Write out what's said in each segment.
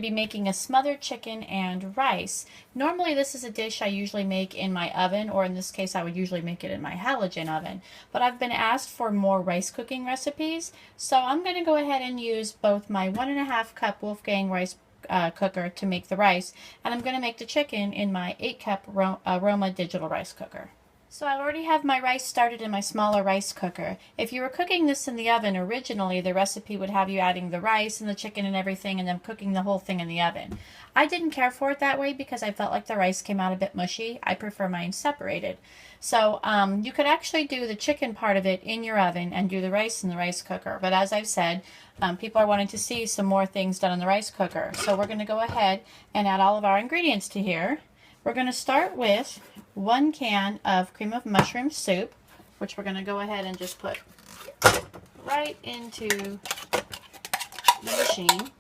to be making a smothered chicken and rice. Normally this is a dish I usually make in my oven, or in this case I would usually make it in my halogen oven. But I've been asked for more rice cooking recipes, so I'm going to go ahead and use both my 1.5 cup Wolfgang rice cooker to make the rice, and I'm going to make the chicken in my 8 cup Roma digital rice cooker. So I already have my rice started in my smaller rice cooker. If you were cooking this in the oven originally, the recipe would have you adding the rice and the chicken and everything and then cooking the whole thing in the oven. I didn't care for it that way because I felt like the rice came out a bit mushy. I prefer mine separated. So you could actually do the chicken part of it in your oven and do the rice in the rice cooker. But as I've said, people are wanting to see some more things done in the rice cooker. So we're going to go ahead and add all of our ingredients to here. We're going to start with 1 can of cream of mushroom soup, which we're going to go ahead and just put right into the machine.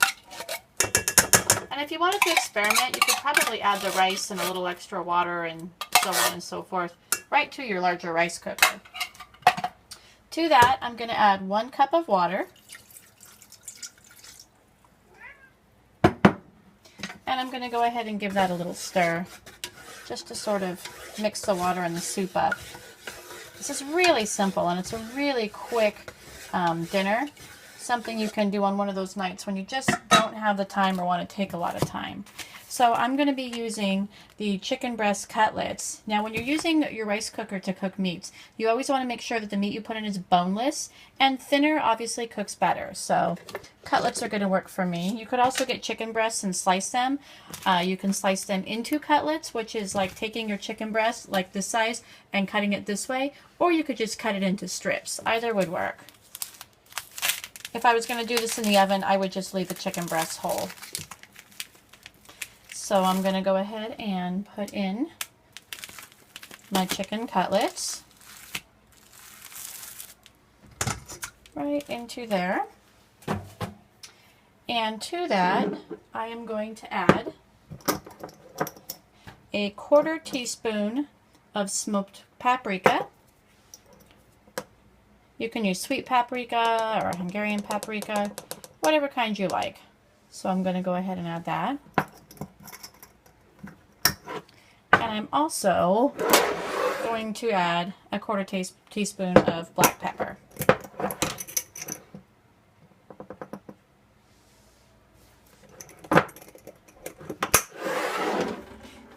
And if you wanted to experiment, you could probably add the rice and a little extra water and so on and so forth right to your larger rice cooker. To that, I'm going to add 1 cup of water. And I'm going to go ahead and give that a little stir, just to sort of mix the water and the soup up. This is really simple, and it's a really quick dinner. Something you can do on one of those nights when you just don't have the time or want to take a lot of time. So I'm going to be using the chicken breast cutlets. Now when you're using your rice cooker to cook meats, you always want to make sure that the meat you put in is boneless, and thinner obviously cooks better. So cutlets are going to work for me. You could also get chicken breasts and slice them. You can slice them into cutlets, which is like taking your chicken breast like this size and cutting it this way, or you could just cut it into strips. Either would work. If I was going to do this in the oven, I would just leave the chicken breast whole. So I'm going to go ahead and put in my chicken cutlets right into there. And to that, I am going to add a 1/4 teaspoon of smoked paprika. You can use sweet paprika or Hungarian paprika, whatever kind you like. So I'm going to go ahead and add that. And I'm also going to add a 1/4 teaspoon of black pepper.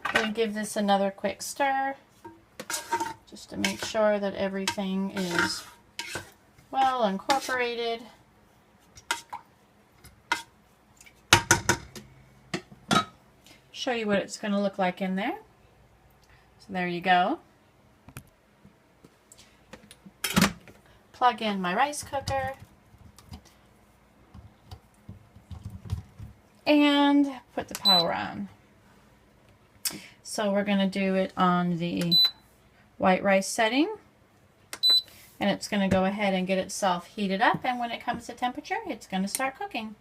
I'm going to give this another quick stir just to make sure that everything is well incorporated. Show you what it's going to look like in there. So there you go. Plug in my rice cooker and put the power on. So we're going to do it on the white rice setting, and it's going to go ahead and get itself heated up, and when it comes to temperature, it's going to start cooking.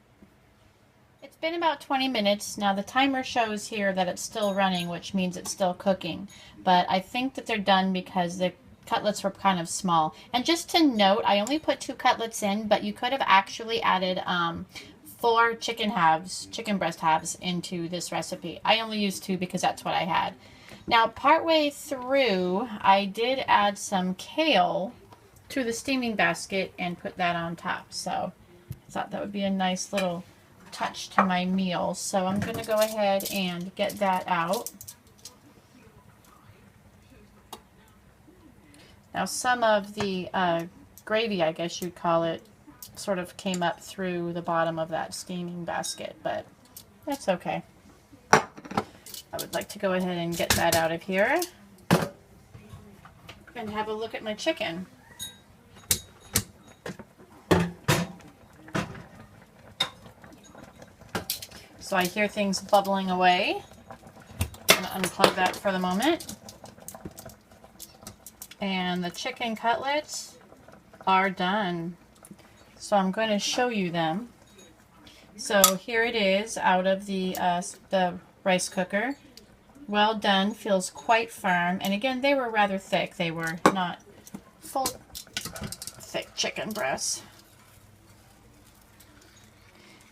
It's been about 20 minutes. Now the timer shows here that it's still running, which means it's still cooking. But I think that they're done because the cutlets were kind of small. And just to note, I only put 2 cutlets in, but you could have actually added 4 chicken breast halves into this recipe. I only used 2 because that's what I had. Now partway through, I did add some kale to the steaming basket and put that on top. So I thought that would be a nice little touch to my meal. So I'm going to go ahead and get that out. Now some of the gravy, I guess you'd call it, sort of came up through the bottom of that steaming basket, but that's okay. I would like to go ahead and get that out of here and have a look at my chicken. So I hear things bubbling away. I'm going to unplug that for the moment. And the chicken cutlets are done. So I'm going to show you them. So here it is out of the rice cooker. Well done, feels quite firm. And again, they were rather thick. They were not full thick chicken breasts.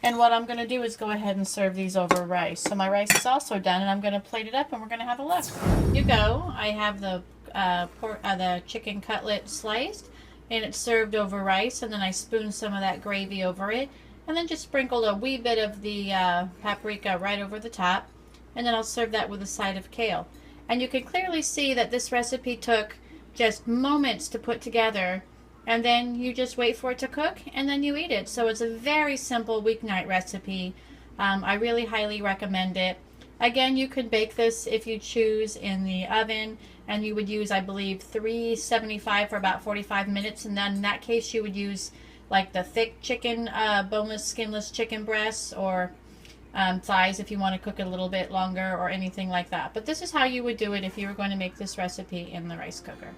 And what I'm going to do is go ahead and serve these over rice. So my rice is also done, and I'm going to plate it up, and we're going to have a look. Here you go. I have the chicken cutlet sliced, and it's served over rice, and then I spoon some of that gravy over it, and then just sprinkle a wee bit of the paprika right over the top, and then I'll serve that with a side of kale. And you can clearly see that this recipe took just moments to put together, and then you just wait for it to cook, and then you eat it. So it's a very simple weeknight recipe. I really highly recommend it. Again, you could bake this if you choose in the oven, and you would use, I believe, 375 for about 45 minutes, and then in that case you would use like the thick chicken, boneless, skinless chicken breasts, or thighs if you want to cook it a little bit longer, or anything like that. But this is how you would do it if you were going to make this recipe in the rice cooker.